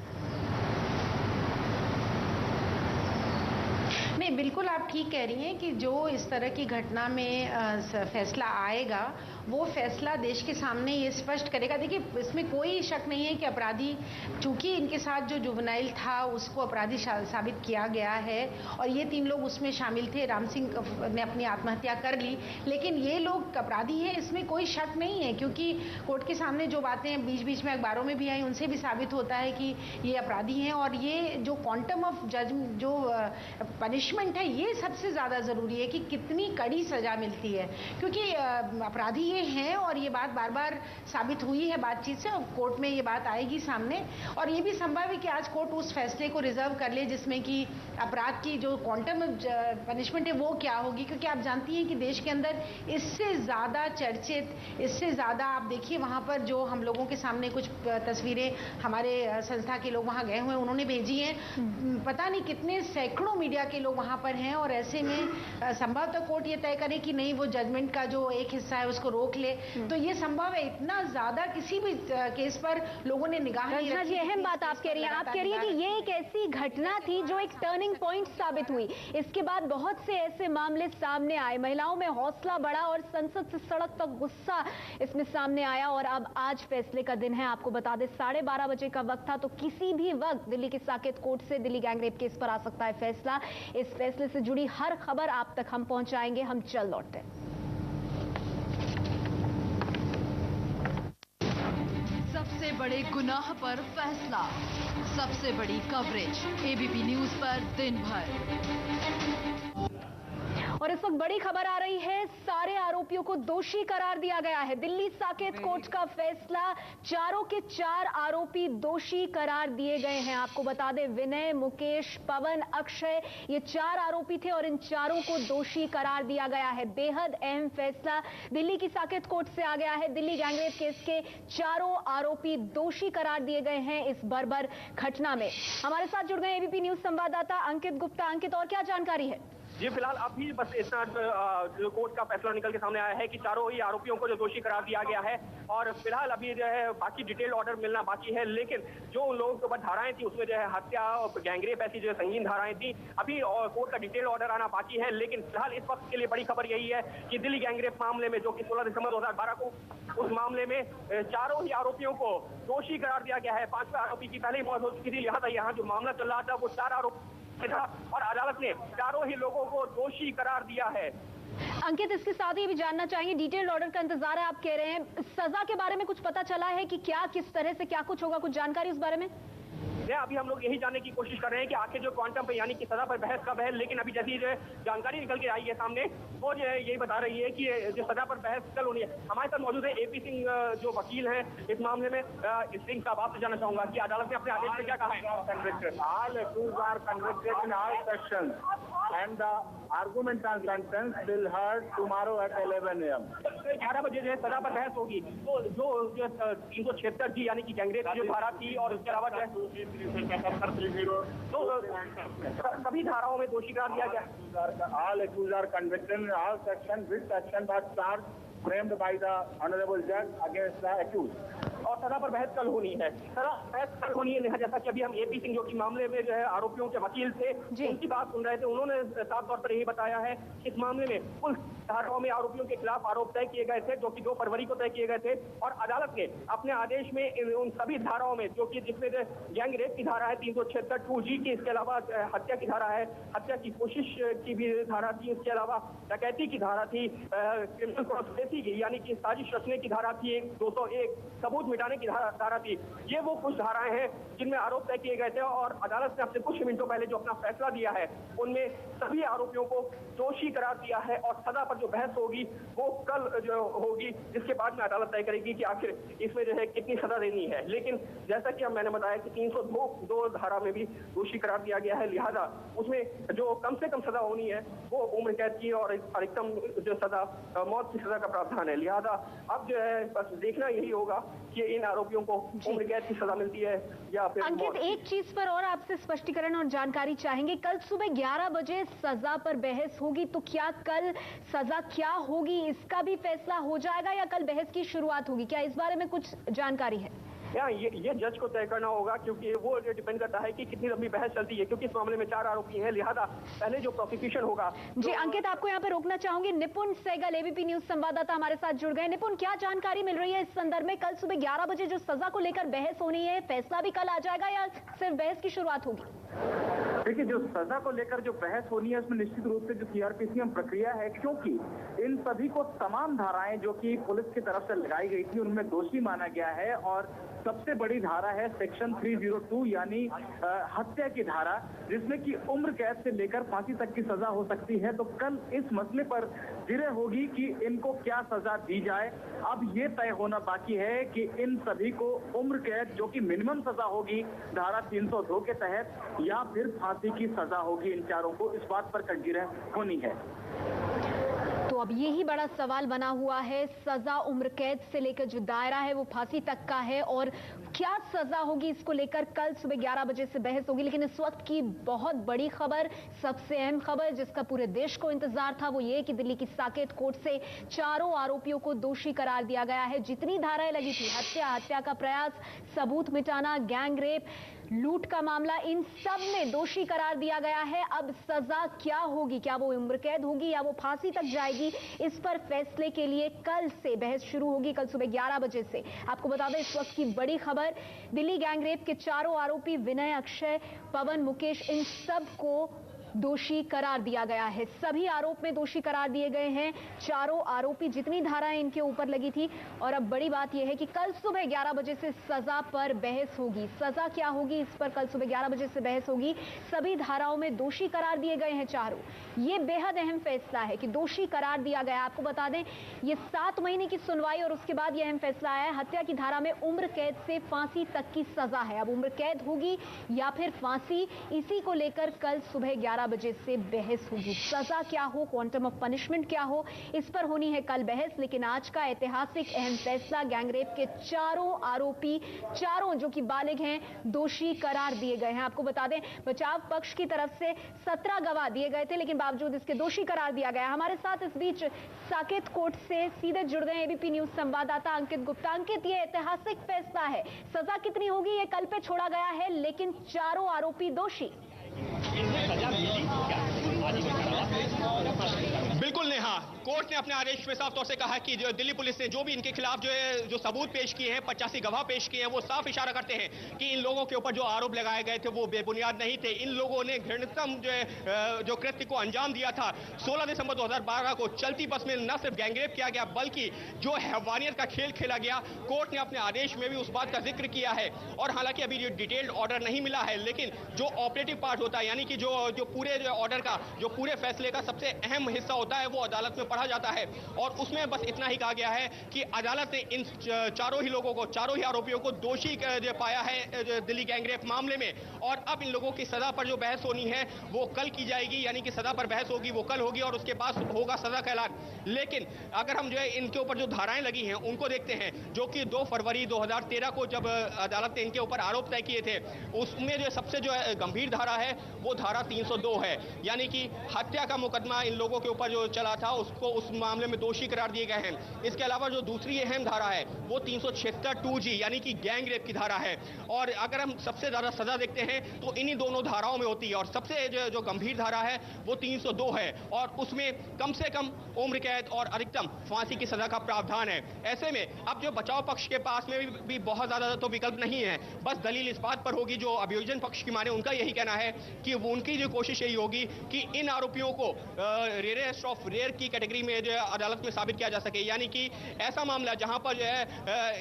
नहीं, बिल्कुल आप ठीक कह रही हैं कि जो इस तरह की घटना में फैसला आएगा, वो फैसला देश के सामने ये स्पष्ट करेगा। देखिए, इसमें कोई शक नहीं है कि अपराधी, चूंकि इनके साथ जो जुवेनाइल था उसको अपराधी साबित किया गया है, और ये 3 लोग उसमें शामिल थे। राम सिंह ने अपनी आत्महत्या कर ली, लेकिन ये लोग अपराधी हैं, इसमें कोई शक नहीं है, क्योंकि कोर्ट के सामने जो बातें बीच बीच में अखबारों में भी आई, उनसे भी साबित होता है कि ये अपराधी हैं। और ये जो क्वांटम ऑफ जो पनिशमेंट है, ये सबसे ज़्यादा ज़रूरी है कि कितनी कड़ी सज़ा मिलती है, क्योंकि अपराधी हैं, और ये बात बार बार साबित हुई है बातचीत से, और कोर्ट में ये बात आएगी सामने। और ये भी संभव है कि आज कोर्ट उस फैसले को रिजर्व कर ले जिसमें कि अपराध की जो क्वांटम पनिशमेंट है वो क्या होगी, क्योंकि आप जानती हैं कि देश के अंदर इससे ज़्यादा चर्चित, इससे ज़्यादा आप देखिए वहाँ पर जो हम लोगों के सामने कुछ तस्वीरें हमारे संस्था के लोग वहाँ गए हुए उन्होंने भेजी हैं, पता नहीं कितने सैकड़ों मीडिया के लोग वहाँ पर हैं, और ऐसे में संभवतः कोर्ट ये तय करे कि नहीं, वो जजमेंट का जो एक हिस्सा है उसको रोक ले, तो ये संभव है। इतना ज्यादा किसी भी केस पर लोगों ने निगाह नहीं रखी। जी, अहम बात आप कह रही हैं, आप कह रही हैं कि ये एक ऐसी घटना थी जो एक टर्निंग पॉइंट साबित हुई। इसके बाद बहुत से ऐसे मामले सामने आए, महिलाओं में हौसला बढ़ा और संसद से सड़क तक गुस्सा इसमें सामने आया, और अब आज फैसले का दिन है। आपको बता दें 12:30 बजे का वक्त था, तो किसी भी वक्त दिल्ली के साकेत कोर्ट से दिल्ली गैंगरेप केस पर आ सकता है फैसला। इस फैसले से जुड़ी हर खबर आप तक हम पहुंचाएंगे। हम चल लौटते हैं। सबसे बड़े गुनाह पर फैसला, सबसे बड़ी कवरेज एबीपी न्यूज पर दिन भर। और इस वक्त बड़ी खबर आ रही है, सारे आरोपियों को दोषी करार दिया गया है। दिल्ली साकेत कोर्ट का फैसला, चारों के 4 आरोपी दोषी करार दिए गए हैं। आपको बता दें, विनय, मुकेश, पवन, अक्षय, ये 4 आरोपी थे और इन चारों को दोषी करार दिया गया है। बेहद अहम फैसला दिल्ली की साकेत कोर्ट से आ गया है। दिल्ली गैंगरेप केस के चारों आरोपी दोषी करार दिए गए हैं इस बर्बर घटना में। हमारे साथ जुड़ गए एबीपी न्यूज संवाददाता अंकित गुप्ता। अंकित, और क्या जानकारी है? जी फिलहाल अभी बस इतना जो कोर्ट का फैसला निकल के सामने आया है कि चारों ही आरोपियों को जो दोषी करार दिया गया है और फिलहाल अभी जो है बाकी डिटेल ऑर्डर मिलना बाकी है। लेकिन जो उन लोगों के ऊपर धाराएं थी उसमें जो है हत्या और गैंगरेप ऐसी जो संगीन धाराएं थी, अभी कोर्ट का डिटेल ऑर्डर आना बाकी है। लेकिन फिलहाल इस वक्त के लिए बड़ी खबर यही है कि दिल्ली गैंगरेप मामले में जो कि 16 दिसंबर 2012 को उस मामले में चारों ही आरोपियों को दोषी करार दिया गया है। 5वें आरोपी की पहले ही मौत हो चुकी थी, लिहाजा यहाँ जो मामला चल रहा था वो 4 आरोपी था और अदालत ने चारों ही लोगों को दोषी करार दिया है। अंकित, इसके साथ ही भी जानना चाहिए, डिटेल ऑर्डर का इंतजार है आप कह रहे हैं, सजा के बारे में कुछ पता चला है कि क्या किस तरह से क्या कुछ होगा, कुछ जानकारी उस बारे में? अभी हम लोग यही जानने की कोशिश कर रहे हैं कि आखिर जो क्वांटम पे यानी कि सजा पर बहस कब है। लेकिन अभी जैसी जो जानकारी निकल के आई है सामने वो जो है यही बता रही है कि जो सजा पर बहस कल होनी है। हमारे साथ मौजूद है एपी सिंह जो वकील हैं इस मामले में। सिंह साहब आपसे जानना चाहूंगा कि अदालत ने अपने आदेश में क्या कहा है? and the argument and sentence will heard tomorrow at 11 AM. 11 बजे जो है सजा पर बहस होगी। तो जो 376 जी यानी कि गैंगरेप की जो धारा थी और उसके अलावा जो है तो सभी धाराओं में दोषी करार दिया गया। All accused are convicted in all sections which section was charged framed by the honorable judge against the accused. और सजा पर बहस कल होनी है। सजा बहस कल होनी है। जैसा कि अभी हम एपी सिंह जो कि मामले में जो है आरोपियों के वकील थे उनकी बात सुन रहे थे, उन्होंने साफ तौर पर यही बताया है कि इस मामले में कुल धाराओं में आरोपियों के खिलाफ आरोप तय किए गए थे जो कि 2 फरवरी को तय किए गए थे। और अदालत ने अपने आदेश में उन सभी धाराओं में जो कि जिसमें गैंग रेप की धारा है 376 2G की, इसके अलावा हत्या की धारा है, हत्या की कोशिश की भी धारा थी, इसके अलावा डकैती की धारा थी, क्रिमिनल कॉन्स्पिरेसी की यानी कि साजिश रचने की धारा थी 201, सबूत मिटाने की धारा थी। ये वो कुछ धाराएं हैं जिनमें आरोप तय किए गए थे और अदालत ने अपने कुछ मिनटों पहले जो अपना फैसला दिया है उनमें सभी आरोपियों को दोषी करार दिया है। और सजा पर जो बहस होगी वो कल जो होगी, जिसके बाद में अदालत तय करेगी कि आखिर इसमें जो है कितनी सजा देनी है। लेकिन जैसा कि मैंने बताया कि 302 धारा में भी दोषी करार दिया गया है, लिहाजा उसमें जो कम से कम सजा होनी है वो उम्र कैद की और अधिकतम जो सजा मौत की सजा का प्रावधान है। लिहाजा अब जो है बस देखना यही होगा कि इन आरोपियों को उम्र कैद की सजा मिलती है या फिर अंकित, एक चीज पर और आपसे स्पष्टीकरण और जानकारी चाहेंगे। कल सुबह 11 बजे सजा पर बहस होगी, तो क्या कल सजा क्या होगी इसका भी फैसला हो जाएगा या कल बहस की शुरुआत होगी? क्या इस बारे में कुछ जानकारी है? ये जज को तय करना होगा क्योंकि वो डिपेंड करता है कि कितनी लंबी बहस चलती है, क्योंकि इस मामले में 4 आरोपी हैं। लिहाजा पहले जो प्रोसिक्यूशन होगा। जी अंकित, आपको यहाँ पे रोकना चाहूंगी। निपुण सहगल एबीपी न्यूज संवाददाता हमारे साथ जुड़ गए। निपुण, क्या जानकारी मिल रही है इस संदर्भ में? कल सुबह 11 बजे जो सजा को लेकर बहस होनी है, फैसला भी कल आ जाएगा या सिर्फ बहस की शुरुआत होगी? देखिए, जो सजा को लेकर जो बहस होनी है उसमें निश्चित रूप से जो सीआरपीसी में प्रक्रिया है, क्योंकि इन सभी को तमाम धाराएं जो कि पुलिस की तरफ से लगाई गई थी उनमें दोषी माना गया है। और सबसे बड़ी धारा है सेक्शन 302 यानी हत्या की धारा, जिसमें कि उम्र कैद से लेकर फांसी तक की सजा हो सकती है। तो कल इस मसले पर जिरह होगी कि इनको क्या सजा दी जाए। अब ये तय होना बाकी है कि इन सभी को उम्र कैद जो कि मिनिमम सजा होगी धारा 302 के तहत या फिर फांसी की सजा होगी। इन चारों को इस बात पर कटगिरह होनी है। तो अब यही बड़ा सवाल बना हुआ है, सजा उम्र कैद से लेकर जो दायरा है वो फांसी तक का है और क्या सजा होगी इसको लेकर कल सुबह 11 बजे से बहस होगी। लेकिन इस वक्त की बहुत बड़ी खबर, सबसे अहम खबर जिसका पूरे देश को इंतजार था वो ये कि दिल्ली की साकेत कोर्ट से चारों आरोपियों को दोषी करार दिया गया है। जितनी धाराएं लगी थी, हत्या, हत्या का प्रयास, सबूत मिटाना, गैंग रेप, लूट का मामला, इन सब में दोषी करार दिया गया है। अब सजा क्या होगी, क्या वो उम्र कैद होगी या वो फांसी तक जाएगी, इस पर फैसले के लिए कल से बहस शुरू होगी, कल सुबह 11 बजे से। आपको बता दें इस वक्त की बड़ी खबर, दिल्ली गैंगरेप के चारों आरोपी विनय, अक्षय, पवन, मुकेश, इन सब को दोषी करार दिया गया है। सभी आरोप में दोषी करार दिए गए हैं चारों आरोपी, जितनी धाराएं इनके ऊपर लगी थी। और अब बड़ी बात यह है कि कल सुबह 11 बजे से सजा पर बहस होगी। सजा क्या होगी इस पर कल सुबह 11 बजे से बहस होगी। सभी धाराओं में दोषी करार दिए गए हैं चारों। ये बेहद अहम फैसला है कि दोषी करार दिया गया। आपको बता दें ये 7 महीने की सुनवाई और उसके बाद यह अहम फैसला आया है। हत्या की धारा में उम्र कैद से फांसी तक की सजा है। अब उम्र कैद होगी या फिर फांसी, इसी को लेकर कल सुबह 11 बजे से बहस होगी। सजा क्या हो, क्वांटम ऑफ पनिशमेंट क्या हो, इस पर होनी है कल बहस। लेकिन आज का ऐतिहासिक अहम फैसला, गैंगरेप के चारों आरोपी, चारों जो कि बालिग हैं, दोषी करार दिए गए हैं। आपको बता दें, बचाव पक्ष की तरफ से 17 गवाह दिए गए थे, लेकिन बावजूद इसके दोषी करार दिया गया। हमारे साथ इस बीच साकेत कोर्ट से सीधे जुड़ गए एबीपी न्यूज संवाददाता अंकित गुप्ता। अंकित, ये ऐतिहासिक फैसला है, सजा कितनी होगी ये कल पे छोड़ा गया है, लेकिन चारों आरोपी दोषी। बिल्कुल नेहा, कोर्ट ने अपने आदेश में साफ तौर से कहा कि जो दिल्ली पुलिस ने जो भी इनके खिलाफ जो सबूत पेश किए हैं, 85 गवाह पेश किए हैं, वो साफ इशारा करते हैं कि इन लोगों के ऊपर जो आरोप लगाए गए थे वो बेबुनियाद नहीं थे। इन लोगों ने घृणितम जो कृत्य को अंजाम दिया था। 16 दिसंबर 2012 को चलती बस में न सिर्फ गैंगरेप किया गया, बल्कि जो हैवानियत का खेल खेला गया। कोर्ट ने अपने आदेश में भी उस बात का जिक्र किया है। और हालांकि अभी जो डिटेल्ड ऑर्डर नहीं मिला है, लेकिन जो ऑपरेटिव पार्ट होता है, यानी कि जो पूरे ऑर्डर का, जो पूरे फैसले का सबसे अहम हिस्सा होता है, वो अदालत में पढ़ा जाता है। और उसमें बस इतना ही कहा गया है कि अदालत ने इन चारों ही लोगों को, चारों ही आरोपियों को दोषी पाया है दिल्ली गैंगरेप मामले में। और अब इन लोगों की सजा पर जो बहस होनी है वो कल की जाएगी, यानी कि सजा पर बहस होगी वो कल होगी और उसके बाद होगा सजा का ऐलान। लेकिन अगर हम इनके ऊपर जो धाराएं लगी हैं उनको देखते हैं, जो कि 2 फरवरी 2013 को जब अदालत ने इनके ऊपर आरोप तय किए थे, उसमें जो सबसे गंभीर धारा है वो धारा 302 है, यानी कि हत्या का मुकदमा इन लोगों के ऊपर जो चला था उसको उस मामले में दोषी करार दिए गए हैं। इसके अलावा जो दूसरी अहम धारा है वो 376 2G यानी कि गैंग रेप की धारा है। और अगर हम सबसे ज्यादा सजा देखते हैं तो इन्हीं दोनों धाराओं में होती है। और सबसे जो गंभीर धारा है वो 302 है और उसमें कम से कम उम्र कैद और अधिकतम फांसी की सजा का प्रावधान है। ऐसे में अब जो बचाव पक्ष के पास में भी बहुत ज्यादा तो विकल्प नहीं है, बस दलील इस बात पर होगी, जो अभियोजन पक्ष की माने उनका यही कहना है कि वो उनकी जो कोशिश यही होगी कि इन आरोपियों को रेयरेस्ट ऑफ रेयर की कैटेगरी में जो अदालत में साबित किया जा सके। यानी कि ऐसा मामला जहां पर जो है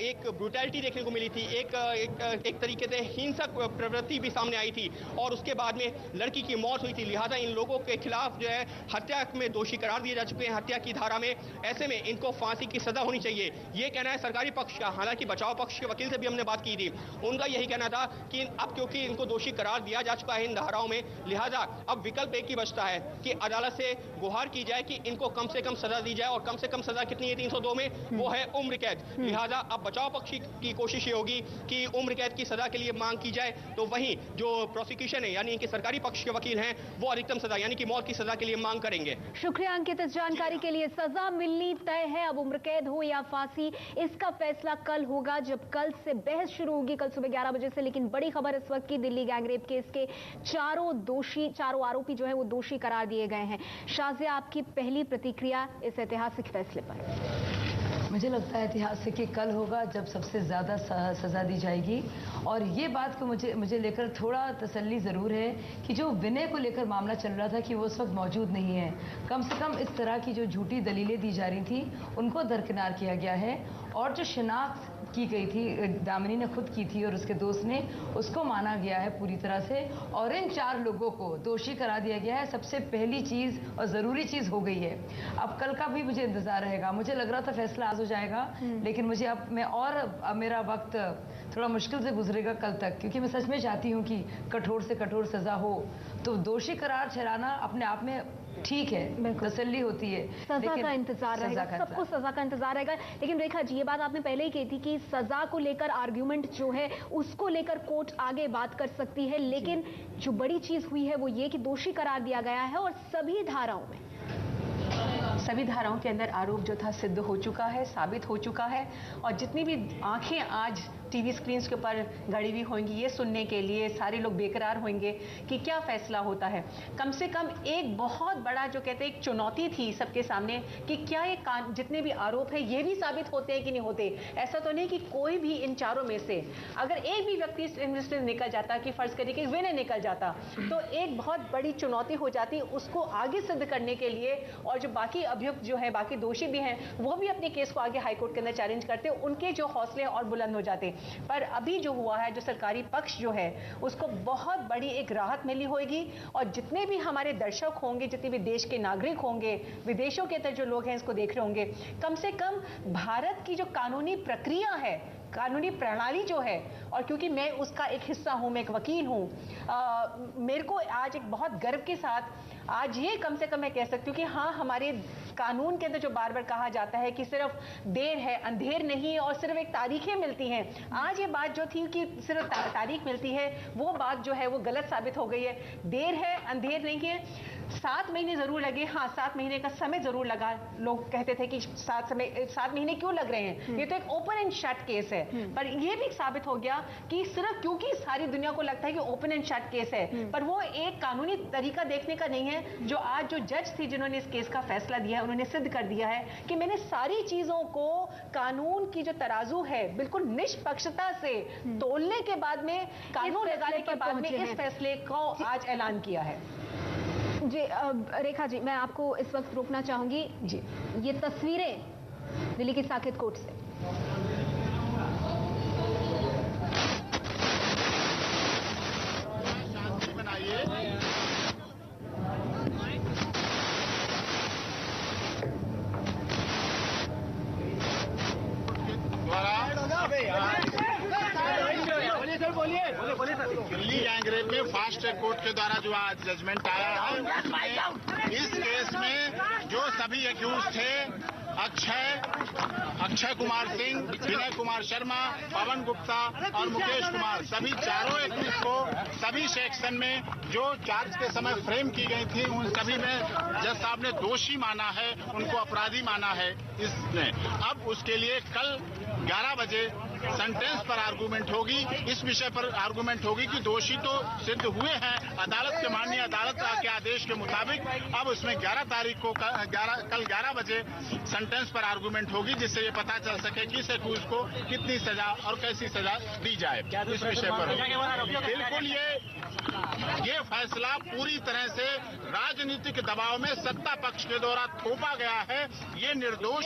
एक ब्रूटैलिटी देखने को मिली थी, एक तरीके से हिंसक प्रवृत्ति भी सामने आई थी और उसके बाद में लड़की की मौत हुई थी। लिहाजा इन लोगों के खिलाफ जो है हत्या में दोषी करार दिए जा चुके हैं, हत्या की धारा में। ऐसे में इनको फांसी की सजा होनी चाहिए, ये कहना है सरकारी पक्ष का। हालांकि बचाव पक्ष के वकील से भी हमने बात की थी, उनका यही कहना था कि अब क्योंकि इनको दोषी करार दिया जा चुका है इन धाराओं में, लिहाजा अब विकल्प एक ही बचता है कि अदालत से गुहार की जाए कि इनको कम से कम सजा दी जाए। और कम से कम सजा कितनी है 302 में, वो है उम्र कैद। लिहाजा अब बचाव पक्ष की कोशिश ये होगी कि उम्र कैद की सजा के लिए मांग की जाए, तो वहीं जो प्रोसिक्यूशन है यानी कि सरकारी पक्ष के वकील हैं वो अधिकतम सजा यानी कि मौत की सजा के लिए मांग करेंगे। शुक्रिया अंकित इस जानकारी के लिए। सजा मिलनी तय है, अब उम्र कैद हो या फांसी, इसका फैसला कल होगा, जब कल से बहस शुरू होगी, कल सुबह 11 बजे से। लेकिन बड़ी खबर इस वक्त की, दिल्ली गैंगरेप केस के चारों आरोपी जो है वो दोषी करार दिए गए हैं। शाजिया, आपकी पहली प्रतिक्रिया इस ऐतिहासिक फैसले पर? मुझे लगता है ऐतिहासिक कि कल होगा जब सबसे ज़्यादा सज़ा दी जाएगी। और ये बात को मुझे लेकर थोड़ा तसल्ली ज़रूर है कि जो विनय को लेकर मामला चल रहा था कि वो उस वक्त मौजूद नहीं है। कम से कम इस तरह की जो झूठी दलीलें दी जा रही थी उनको दरकिनार किया गया है। और जो शिनाख्त की गई थी, दामिनी ने खुद की थी और उसके दोस्त ने, उसको माना गया है पूरी तरह से। और इन 4 लोगों को दोषी करा दिया गया है। सबसे पहली चीज़ और ज़रूरी चीज़ हो गई है। अब कल का भी मुझे इंतज़ार रहेगा। मुझे लग रहा था फैसला आज हो जाएगा, लेकिन मुझे अब मेरा वक्त थोड़ा मुश्किल से गुजरेगा कल तक, क्योंकि मैं सच में चाहती हूँ कि कठोर से कठोर सज़ा हो। तो दोषी करार ठहराना अपने आप में ठीक है, तसल्ली होती है, सजा का इंतजार रहेगा, सबको सजा का इंतजार रहेगा। लेकिन रेखा जी, ये बात आपने पहले ही कही थी कि सजा को लेकर आर्ग्यूमेंट जो है उसको लेकर कोर्ट आगे बात कर सकती है, लेकिन जो बड़ी चीज हुई है वो ये कि दोषी करार दिया गया है और सभी धाराओं के अंदर आरोप जो था सिद्ध हो चुका है, साबित हो चुका है। और जितनी भी आंखें आज टीवी स्क्रीन के ऊपर गड़ी हुई होंगी ये सुनने के लिए, सारे लोग बेकरार होंगे कि क्या फैसला होता है। कम से कम एक बहुत बड़ा जो कहते हैं एक चुनौती थी सबके सामने कि क्या ये जितने भी आरोप है ये भी साबित होते हैं कि नहीं होते। ऐसा तो नहीं कि कोई भी इन चारों में से अगर एक भी व्यक्ति इनमें निकल जाता, कि फर्ज करिए कि विनय निकल जाता, तो एक बहुत बड़ी चुनौती हो जाती उसको आगे सिद्ध करने के लिए। और जो बाकी अभियुक्त जो है, बाकी दोषी भी हैं, वो भी अपने केस को आगे हाईकोर्ट के अंदर चैलेंज करते, उनके जो हौसले और बुलंद हो जाते। पर अभी जो हुआ है, जो सरकारी पक्ष जो है उसको बहुत बड़ी एक राहत मिली होगी। और जितने भी हमारे दर्शक होंगे, जितने भी देश के नागरिक होंगे, विदेशों के अंदर जो लोग हैं इसको देख रहे होंगे, कम से कम भारत की जो कानूनी प्रक्रिया है, कानूनी प्रणाली जो है, और क्योंकि मैं उसका एक हिस्सा हूं, मैं एक वकील हूं, मेरे को आज एक बहुत गर्व के साथ आज ये कम से कम मैं कह सकती हूँ कि हाँ, हमारे कानून के अंदर जो बार बार कहा जाता है कि सिर्फ देर है अंधेर नहीं, और सिर्फ एक तारीखें मिलती हैं, आज ये बात जो थी कि सिर्फ तारीख मिलती है, वो बात जो है वो गलत साबित हो गई है। देर है अंधेर नहीं है, 7 महीने जरूर लगे, हाँ 7 महीने का समय जरूर लगा। लोग कहते थे कि 7 महीने क्यों लग रहे हैं, ये तो एक ओपन एंड शट केस है, पर ये भी साबित हो गया कि सिर्फ क्योंकि सारी दुनिया को लगता है कि ओपन एंड शट केस है, पर वो एक कानूनी तरीका देखने का नहीं है। जो आज जो जज थी जिन्होंने इस केस का फैसला दिया है, उन्होंने सिद्ध कर दिया है कि मैंने सारी चीजों को कानून की जो तराजू है बिल्कुल निष्पक्षता से तोलने के बाद में, कानून लगाने के बाद में इस फैसले को आज ऐलान किया है। जी रेखा जी, मैं आपको इस वक्त रोकना चाहूंगी जी। ये तस्वीरें दिल्ली की साकेत कोर्ट से, दिल्ली गैंगरेप में फास्ट ट्रैक कोर्ट के द्वारा जो आज जजमेंट आया है, इस केस में जो सभी एक्यूज थे, अक्षय कुमार सिंह, विनय कुमार शर्मा, पवन गुप्ता और मुकेश कुमार, सभी चारों एक्यूज को सभी सेक्शन में जो चार्ज के समय फ्रेम की गई थी, उन सभी में जज साहब ने दोषी माना है, उनको अपराधी माना है इसने। अब उसके लिए कल 11 बजे सेंटेंस पर आर्गूमेंट होगी। इस विषय पर आर्गूमेंट होगी कि दोषी तो सिद्ध हुए हैं, अदालत के माननीय अदालत के आदेश के मुताबिक। अब उसमें 11 तारीख को कल 11 बजे सेंटेंस पर आर्गूमेंट होगी, जिससे ये पता चल सके कि इस एक्यूज को कितनी सजा और कैसी सजा दी जाए। इस विषय पर बिल्कुल ये फैसला पूरी तरह से राजनीतिक दबाव में सत्ता पक्ष के द्वारा थोपा गया है। ये निर्दोष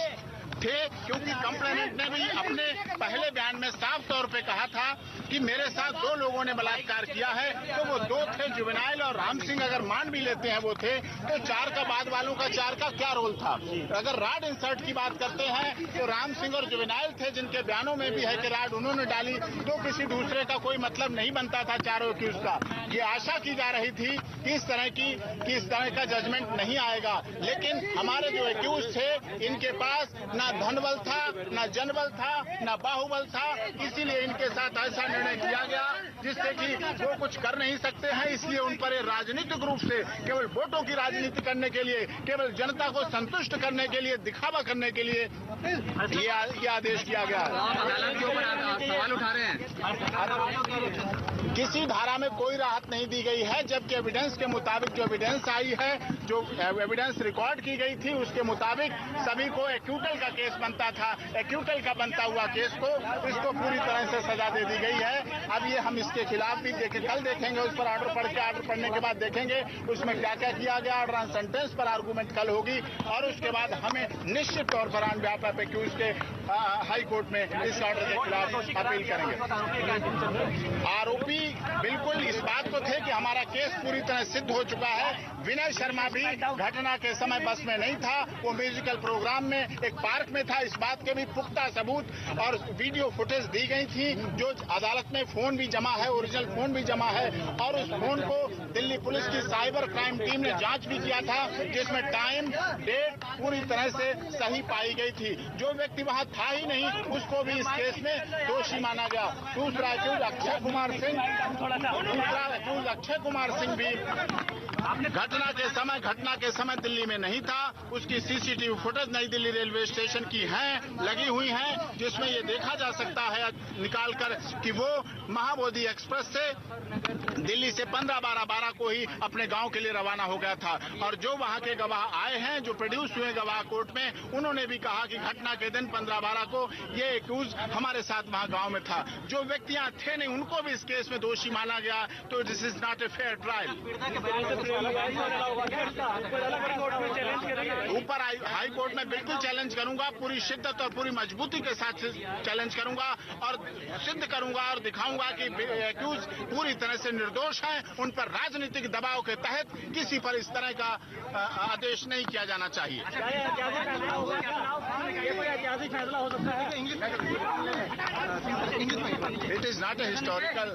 थे, क्योंकि कंप्लेनेंट ने भी अपने पहले बयान में साफ तौर पे कहा था कि मेरे साथ 2 लोगों ने बलात्कार किया है, तो वो 2 थे, जुवेनाइल और राम सिंह। अगर मान भी लेते हैं वो थे, तो 4 का बाद वालों का 4 का क्या रोल था? अगर राड इंसर्ट की बात करते हैं तो राम सिंह और जुवेनाइल थे, जिनके बयानों में भी है कि राड उन्होंने डाली, तो किसी दूसरे का कोई मतलब नहीं बनता था चारों की उसका। ये आशा की जा रही थी कि इस तरह का जजमेंट नहीं आएगा, लेकिन हमारे जो एक्यूज थे, इनके पास ना धनबल था, ना जनबल था, ना बाहुबल था, इसीलिए इनके साथ ऐसा निर्णय किया गया जिससे कि वो कुछ कर नहीं सकते हैं। इसलिए उन पर राजनीतिक रूप से केवल वोटों की राजनीति करने के लिए, केवल जनता को संतुष्ट करने के लिए, दिखावा करने के लिए ये आदेश किया गया। सवाल उठा रहे हैं, किसी धारा में कोई राहत नहीं दी गई है, जबकि एविडेंस के मुताबिक जो एविडेंस आई है, जो एविडेंस रिकॉर्ड की गई थी, उसके मुताबिक सभी को एक्यूटल का केस बनता था। एक्यूटल का बनता हुआ केस को इसको पूरी तरह से सजा दे दी गई है। अब ये हम इसके खिलाफ भी कल देखेंगे, उस पर ऑर्डर पढ़ने के बाद देखेंगे उसमें क्या क्या किया गया। ऑर्डर सेंटेंस पर आर्गूमेंट कल होगी और उसके बाद हमें निश्चित तौर पर ऑन बिहाफ ऑफ एक्यूज के हाई कोर्ट में इस ऑर्डर के खिलाफ अपील करेंगे। आरोपी बिल्कुल इस बात को थे कि हमारा केस पूरी तरह सिद्ध हो चुका है। विनय शर्मा भी घटना के समय बस में नहीं था, वो म्यूजिकल प्रोग्राम में एक पार्क में था। इस बात के भी पुख्ता सबूत और वीडियो फुटेज दी गई थी, जो अदालत में फोन भी जमा है, ओरिजिनल फोन भी जमा है, और उस फोन को दिल्ली पुलिस की साइबर क्राइम टीम ने जांच भी किया था, जिसमें टाइम डेट पूरी तरह से सही पाई गई थी। जो व्यक्ति वहां था ही नहीं, उसको भी इस केस में दोषी माना गया। दूसरा एक्यूज अक्षय कुमार सिंह भी घटना के समय दिल्ली में नहीं था। उसकी सीसीटीवी फुटेज नई दिल्ली रेलवे स्टेशन की लगी हुई हैं, जिसमें ये देखा जा सकता है निकालकर कि वो महाबोधि एक्सप्रेस से दिल्ली से 15-12 को ही अपने गांव के लिए रवाना हो गया था। और जो वहां के गवाह आए हैं, जो प्रोड्यूस हुए गवाह कोर्ट में, उन्होंने भी कहा कि घटना के दिन 15-12 को ये एक्यूज हमारे साथ वहां गांव में था। जो व्यक्तियां थे नहीं, उनको भी इस केस में दोषी माना गया। तो this is not a fair trial. पर हाई कोर्ट में बिल्कुल चैलेंज करूंगा, पूरी शिद्दत और पूरी मजबूती के साथ चैलेंज करूंगा और सिद्ध करूंगा और दिखाऊंगा कि एक्यूज पूरी तरह से निर्दोष हैं। उन पर राजनीतिक दबाव के तहत किसी पर इस तरह का आदेश नहीं किया जाना चाहिए। फैसला हो सकता है। It is not a historical.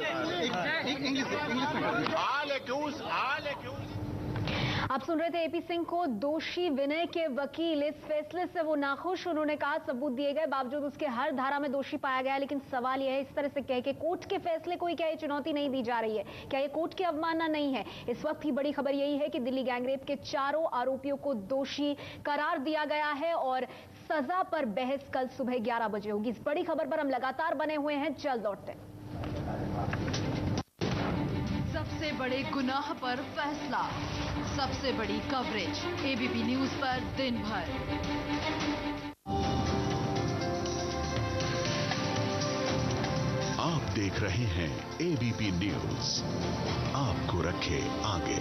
आप सुन रहे थे एपी सिंह को। दोषी विनय के वकील इस फैसले से वो नाखुश। उन्होंने कहा सबूत दिए गए बावजूद उसके हर धारा में दोषी पाया गया, लेकिन सवाल यह है इस तरह से कह के कोर्ट के फैसले को ही क्या ये चुनौती नहीं दी जा रही है? क्या ये कोर्ट की अवमानना नहीं है? इस वक्त की बड़ी खबर यही है कि दिल्ली गैंगरेप के चारों आरोपियों को दोषी करार दिया गया है और सजा पर बहस कल सुबह 11 बजे होगी। इस बड़ी खबर पर हम लगातार बने हुए हैं, जल्द लौटते हैं। सबसे बड़े गुनाह पर फैसला, सबसे बड़ी कवरेज एबीपी न्यूज पर दिन भर। आप देख रहे हैं एबीपी न्यूज, आपको रखे आगे।